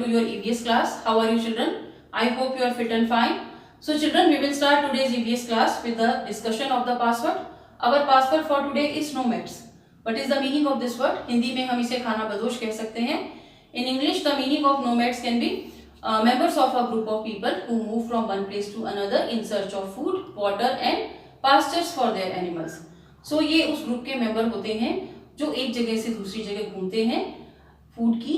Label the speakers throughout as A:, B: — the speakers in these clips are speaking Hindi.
A: your EVS class. How are you children? I hope you are fit and fine. So children, we will start today's EVS class with the discussion of the password. Our password for today is nomads. What is the meaning of this word? Hindi में हम इसे खाना बदोश कह सकते हैं. In English, the meaning of nomads can be members of a group of people who move from one place to another in search of food, water and pastures for their animals. So ये उस ग्रुप के मेंबर होते हैं जो एक जगह से दूसरी जगह घूमते हैं फूड की,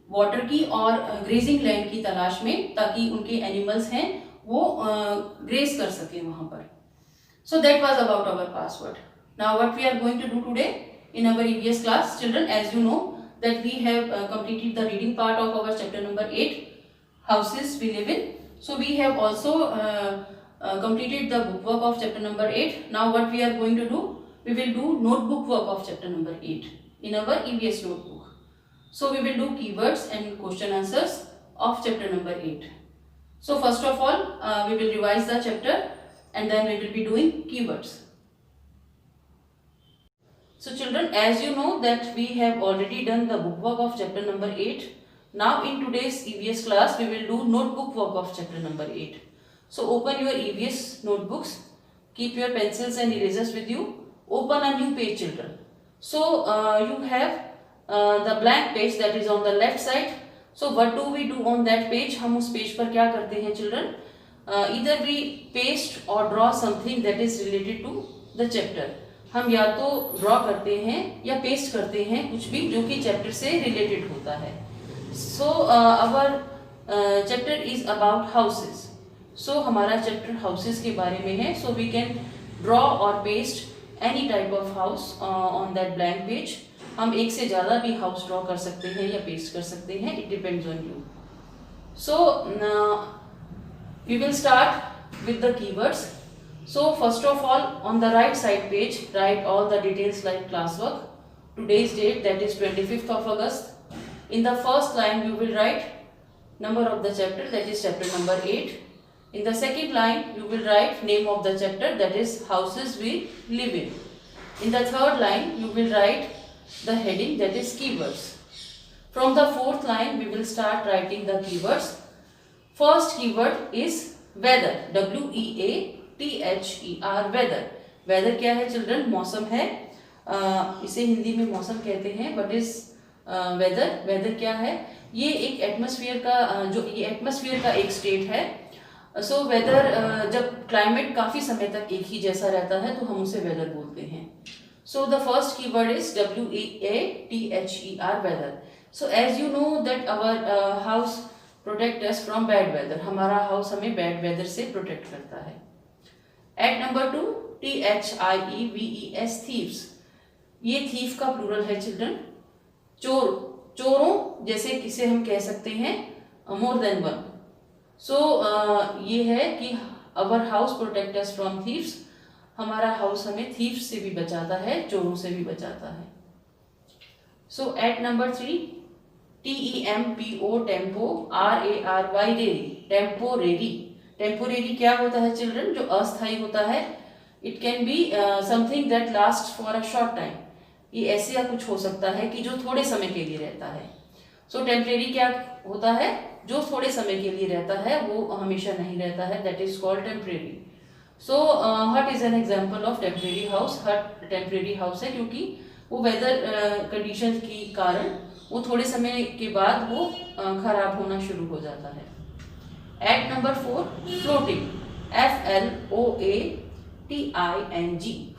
A: वाटर की और ग्रेजिंग लैंड की तलाश में, ताकि उनके एनिमल्स हैं वो ग्रेज कर सके वहां पर. So that was about our password. Now what we are going to do today in our EVS class. Children, as you know that we have completed the reading part of our chapter number 8, houses we live in. So we have also completed the book work of chapter number 8. Now what we are going to do, we will do notebook work of chapter number 8 in our EVS notebook. So we will do keywords and question answers of chapter number 8. So first of all we will revise the chapter and then we will be doing keywords. So children, as you know that we have already done the book work of chapter number 8. Now in today's EVS class we will do notebook work of chapter number 8. So open your EVS notebooks, keep your pencils and erasers with you, open a new page children. So you have the blank page that is on the left side. So what do we do on that page? हम उस पेज पर क्या करते हैं children? Either we paste or draw something that is related to the chapter. हम या तो ड्रॉ करते हैं या पेस्ट करते हैं कुछ भी जो कि चैप्टर से रिलेटेड होता है. So our chapter is about houses. So हमारा चैप्टर हाउसेस के बारे में है. सो वी कैन ड्रॉ और paste any type of house on that blank page. हम एक से ज़्यादा भी हाउस ड्रॉ कर सकते हैं या पेस्ट कर सकते हैं. It depends on you. So we will start with the keywords. So first of all, on the right side page, write all the details like classwork. Today's date, that is 25th of August. In the first line, you will write number of the chapter, that is chapter number 8. In the second line, you will write name of the chapter, that is houses we live in. In the third line, you will write the heading, that is keywords. From the fourth line, we will start writing the keywords. First keyword is weather, WEATHER, weather. Weather क्या है चिल्ड्रन? मौसम है. इसे हिंदी में मौसम कहते हैं. But is whether. वेदर क्या है? ये एक एटमॉस्फेयर का जो ये एटमॉस्फेयर का एक स्टेट है. सो वेदर जब क्लाइमेट काफी समय तक एक ही जैसा रहता है तो हम उसे वेदर बोलते हैं. So the first keyword is WEATHER, weather. So as you know that our house protect us from bad weather. हमारा हाउस हमें बैड वेदर से प्रोटेक्ट करता है. At number 2, THIEVES, thieves. ये थीफ का प्लूरल है चिल्ड्रन. चोर, चोरों जैसे किसे हम कह सकते हैं मोर देन वन. सो ये है कि our house protect us from thieves. हमारा हाउस हमें थीव्स से भी बचाता है, चोरों से भी बचाता है. So at number 3, TEMPO, tempo, RARY, temporary. Temporary क्या होता है चिल्ड्रन? जो अस्थायी होता है. It can be something that last for a short time. ये ऐसे या कुछ हो सकता है कि जो थोड़े समय के लिए रहता है. सो टेम्परेरी क्या होता है? जो थोड़े समय के लिए रहता है वो हमेशा नहीं रहता है. That is called temporary. So hut is an example of temporary house. Hut temporary house है क्योंकि वो वेदर कंडीशन के कारण वो थोड़े समय के बाद वो खराब होना शुरू हो जाता है. At number 4, floating, FLOATING.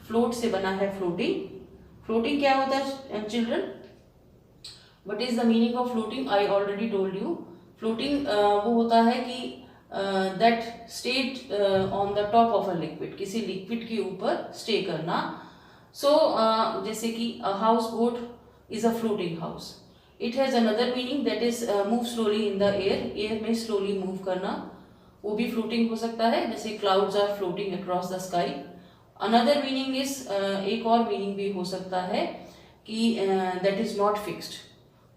A: Float से बना है फ्लोटिंग. फ्लोटिंग क्या होता है children? What is the meaning of floating? I already told you. Floating वो होता है कि that state on the top of a liquid. किसी लिक्विड के ऊपर स्टे करना. सो जैसे कि a house boat is a floating house. It has another meaning, that is move slowly in the air. Air में slowly move करना वो भी floating हो सकता है. जैसे clouds are floating across the sky. Another meaning is एक और meaning भी हो सकता है कि that is not fixed.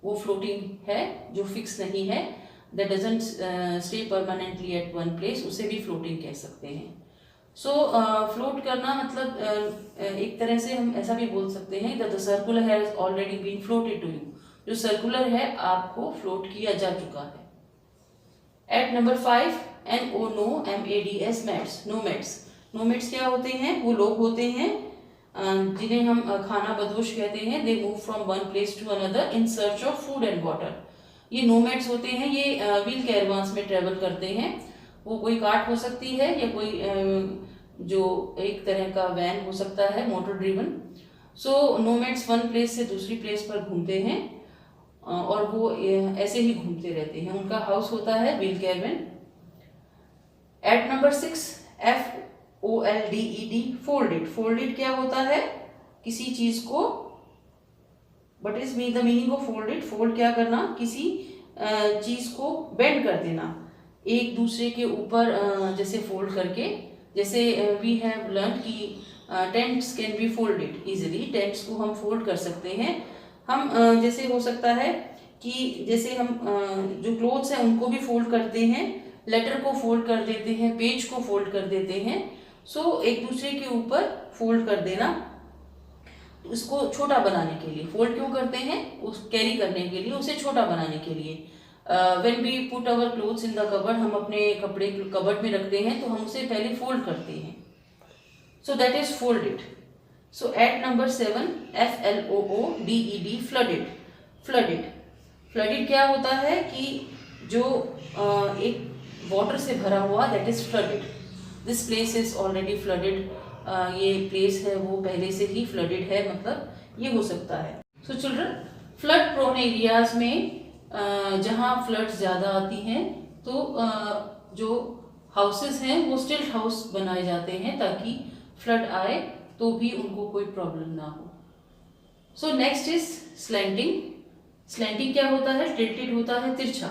A: वो floating है जो fix नहीं है. That doesn't stay permanently at one place. उसे भी floating कह सकते हैं. सो फ्लोट करना मतलब एक तरह से हम ऐसा भी बोल सकते हैं that the circular has already been floated to you. जो सर्कुलर है आपको फ्लोट किया जा चुका है. At number 5, NOMADS mads, nomads. Nomads क्या होते हैं? वो लोग होते हैं जिन्हें हम खाना बदोश कहते हैं. They move from one place to another in search of food and water. ये nomads होते हैं, ये व्हील कैरवान्स में ट्रेवल करते हैं. वो कोई कार्ट हो सकती है या कोई जो एक तरह का वैन हो सकता है, मोटर ड्रिवन. सो नोमैड्स वन प्लेस से दूसरी प्लेस पर घूमते हैं और वो ऐसे ही घूमते रहते हैं. उनका हाउस होता है wheel caravan. At number 6, FOLDED, folded. Folded क्या होता है? किसी चीज को, but is the meaning of folded? Fold क्या करना? किसी चीज को बेंड कर देना, एक दूसरे के ऊपर जैसे फोल्ड करके. जैसे वी हैव लर्न कि tents can be folded easily. Tents को हम फोल्ड कर सकते हैं. हम जैसे हो सकता है कि जैसे हम जो क्लोथ्स हैं उनको भी फोल्ड करते हैं, लेटर को फोल्ड कर देते हैं, पेज को फोल्ड कर देते हैं. सो एक दूसरे के ऊपर फोल्ड कर देना, उसको छोटा बनाने के लिए. फोल्ड क्यों करते हैं? उस कैरी करने के लिए, उसे छोटा बनाने के लिए. When we put our clothes in the cupboard, हम अपने कपड़े कबर्ड में रखते हैं तो हम उसे पहले फोल्ड करते हैं. So that is folded. So at number 7, FLOODED, flooded. Flooded. Flooded क्या होता है कि जो एक वाटर से भरा हुआ, that is flooded. This place is already flooded. ये प्लेस है वो पहले से ही फ्लडेड है, मतलब ये हो सकता है. So children, flood prone areas में जहाँ फ्लड्स ज़्यादा आती हैं तो जो हाउसेस हैं वो स्टिल्ट हाउस बनाए जाते हैं ताकि फ्लड आए तो भी उनको कोई प्रॉब्लम ना हो. So next is slanting. Slanting क्या होता है? टिल्टेड होता है, तिरछा.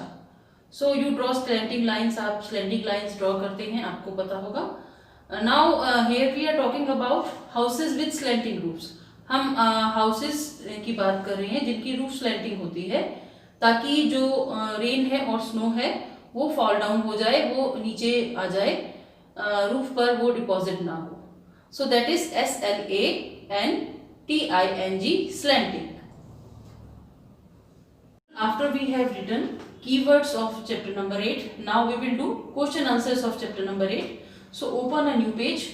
A: So you draw slanting lines. आप स्लैंटिंग लाइन्स ड्रॉ करते हैं, आपको पता होगा. Now here we are talking about houses with slanting roofs. हम हाउसेस की बात कर रहे हैं जिनकी रूफ स्लैंटिंग होती है ताकि जो रेन है और स्नो है वो फॉल डाउन हो जाए, वो नीचे आ जाए, रूफ पर वो डिपॉजिट ना हो. सो that is SLANTING, slanting. After we have written keywords of chapter number 8, now we will do question answers of chapter number 8. So open a new page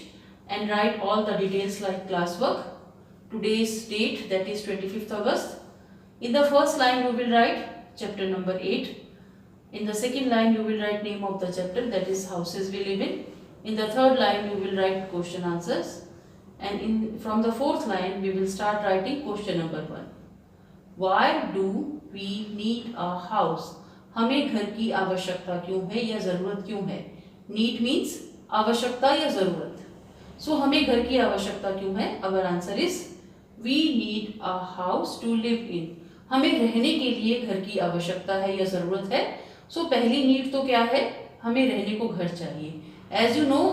A: and write all the details like classwork. Today's date, that is 25th August. In the first line you will write chapter number 8. In the second line you will write name of the chapter, that is houses we live in. In the third line you will write question answers. And from the fourth line we will start writing question number 1. Why do we need a house? हमें घर की आवश्यकता क्यों है या ज़रूरत क्यों है? Need means आवश्यकता या ज़रूरत. So हमें घर की आवश्यकता क्यों है? Our answer is we need a house to live in. हमें रहने के लिए घर की आवश्यकता है या ज़रूरत है. So पहली नीड तो क्या है? हमें रहने को घर चाहिए. As you know,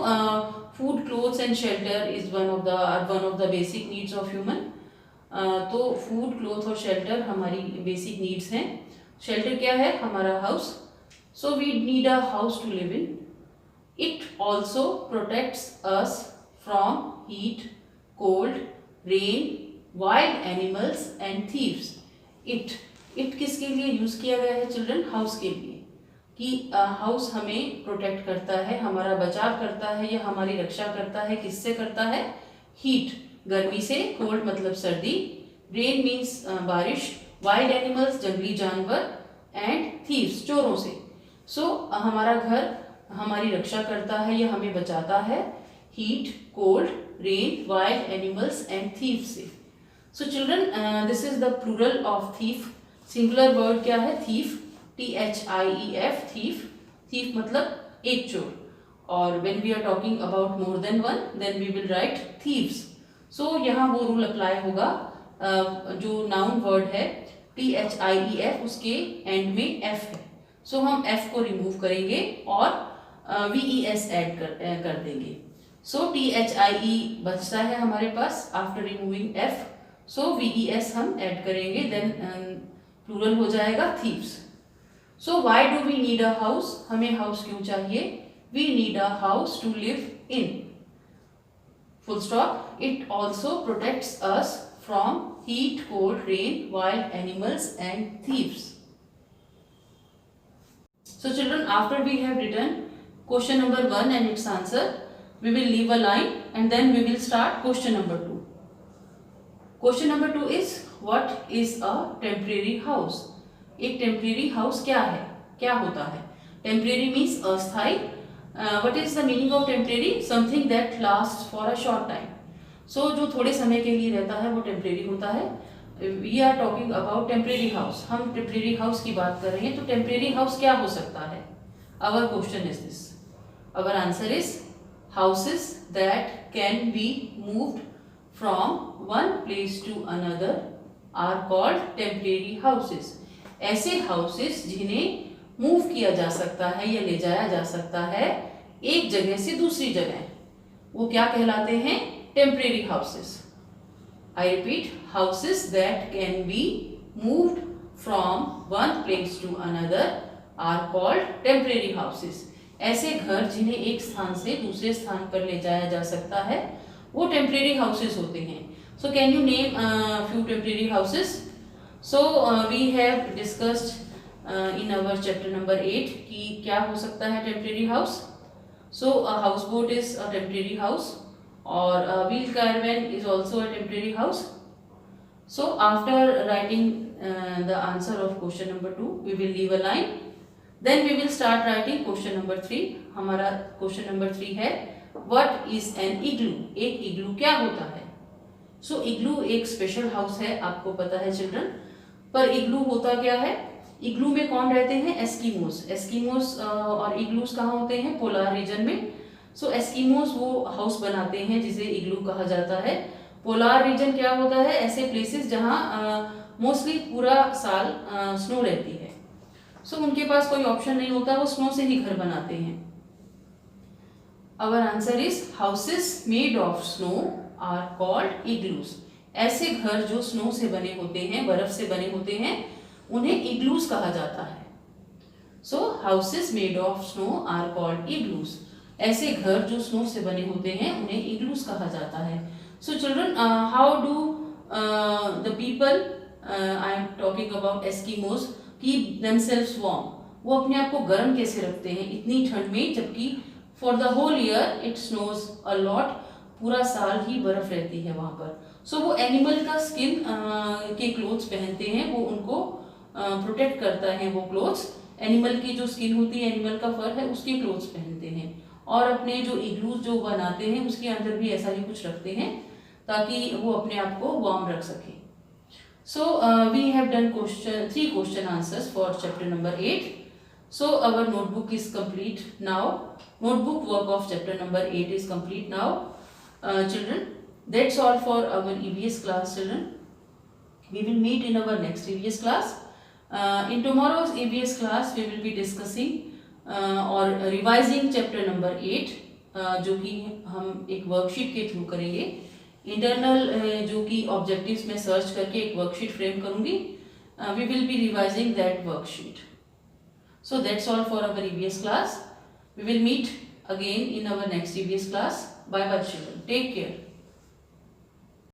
A: food, clothes and shelter is one of the basic needs of human. तो फूड, क्लोथ और शेल्टर हमारी बेसिक नीड्स हैं. शेल्टर क्या है? हमारा house. So we need a house to live in. It also protects us from heat, cold, rain, wild animals and thieves. इट किसके लिए यूज किया गया है चिल्ड्रन? हाउस के लिए, कि हाउस हमें प्रोटेक्ट करता है, हमारा बचाव करता है या हमारी रक्षा करता है. किससे करता है? हीट, गर्मी से. कोल्ड मतलब सर्दी. रेन मीन्स बारिश. वाइल्ड एनिमल्स जंगली जानवर. एंड थीव्स चोरों से. सो हमारा घर हमारी रक्षा करता है या हमें बचाता है heat, cold, rain, wild animals and thieves से. So children, this is the plural of thief. Singular word क्या है? थीफ. THIEF, thief. थीफ मतलब एक चोर. और when we are talking about more than one, then we will write thieves. सो यहाँ वो रूल अप्लाई होगा. जो नाउन वर्ड है THIEF, उसके एंड में F है. सो हम F को रिमूव करेंगे और VES ऐड कर देंगे. सो THIE बचता है हमारे पास after removing F. So VES हम ऐड करेंगे, देन प्लूरल हो जाएगा thieves. So why do we need a house? हमें हाउस क्यों चाहिए? We need a house to live in. Full stop. It also protects us from heat, cold, rain, wild animals and thieves. So children, after we have written question number 1 and its answer, we will leave a line and then we will start question number 2. Question number 2 is, what is a temporary house? एक temporary house क्या है, क्या होता है? Temporary means अस्थाई. What is the meaning of temporary? Something that lasts for a short time. So जो थोड़े समय के लिए रहता है वो temporary होता है. We are talking about temporary house. हम temporary house की बात कर रहे हैं. तो temporary house क्या हो सकता है? Our question is this. Our answer is houses that can be moved from one place to another are called temporary houses. ऐसे houses जिन्हें मूव किया जा सकता है या ले जाया जा सकता है एक जगह से दूसरी जगह, वो क्या कहलाते हैं? Temporary houses. I repeat, houses that can be moved from one place to another are called temporary houses. ऐसे घर जिन्हें एक स्थान से दूसरे स्थान पर ले जाया जा सकता है वो टेम्परेरी हाउसेस होते हैं. So can you name few temporary houses? So we have discussed in our chapter number 8 कि क्या हो सकता है temporary house. So a houseboat is a temporary house और a wheel caravan is also a temporary house. So after writing the answer of question number 2, we will leave a line. Then we will start writing question number 3. हमारा question number 3 है, what is an igloo? एक igloo क्या होता है? So igloo एक special house है, आपको पता है children. पर igloo होता क्या है? इग्लू में कौन रहते हैं? एस्कीमोस. एस्कीमोस और इग्लूस कहाँ होते हैं? पोलार रीजन में. सो एस्कीमोस वो हाउस बनाते हैं जिसे इग्लू कहा जाता है. पोलार रीजन क्या होता है? ऐसे प्लेसेस जहाँ मोस्टली पूरा साल स्नो रहती है. सो उनके पास कोई ऑप्शन नहीं होता, वो स्नो से ही घर बनाते हैं. Our answer is houses made of snow are called igloos. ऐसे घर जो स्नो से बने होते हैं, बर्फ से बने होते हैं, उन्हें इग्लूस कहा जाता है. So houses made of snow are called igloos. ऐसे घर जो स्नो से बने होते हैं उन्हें इग्लूस कहा जाता है. So children, how do the people, I am talking about Eskimos, keep themselves warm. वो अपने आप को गर्म कैसे रखते हैं इतनी ठंड में, जबकि for the whole year it snows a lot. पूरा साल ही बर्फ रहती है वहां पर. सो वो एनिमल का स्किन के क्लोथ्स पहनते हैं, वो उनको प्रोटेक्ट करता है. वो क्लोथ्स, एनिमल की जो स्किन होती है, एनिमल का फर है, उसके क्लोथ्स पहनते हैं. और अपने जो इग्लूज जो बनाते हैं उसके अंदर भी ऐसा ही कुछ रखते हैं ताकि वो अपने आप को वार्म रख सके. So we have done 3 question answers for chapter number 8. So our notebook is complete now. Notebook work of chapter number 8 is complete now. Children, that's all for our EVS class, children. We will meet in our next EVS class. In tomorrow's EVS class, we will be discussing or revising chapter number 8, जो कि हम एक वर्कशीट के थ्रू करेंगे. इंटरनल जो कि ऑब्जेक्टिव्स में सर्च करके एक वर्कशीट फ्रेम करूंगी. We will be revising that worksheet. So that's all for our EVS class. We will meet again in our next EVS class. Bye bye children. Take care.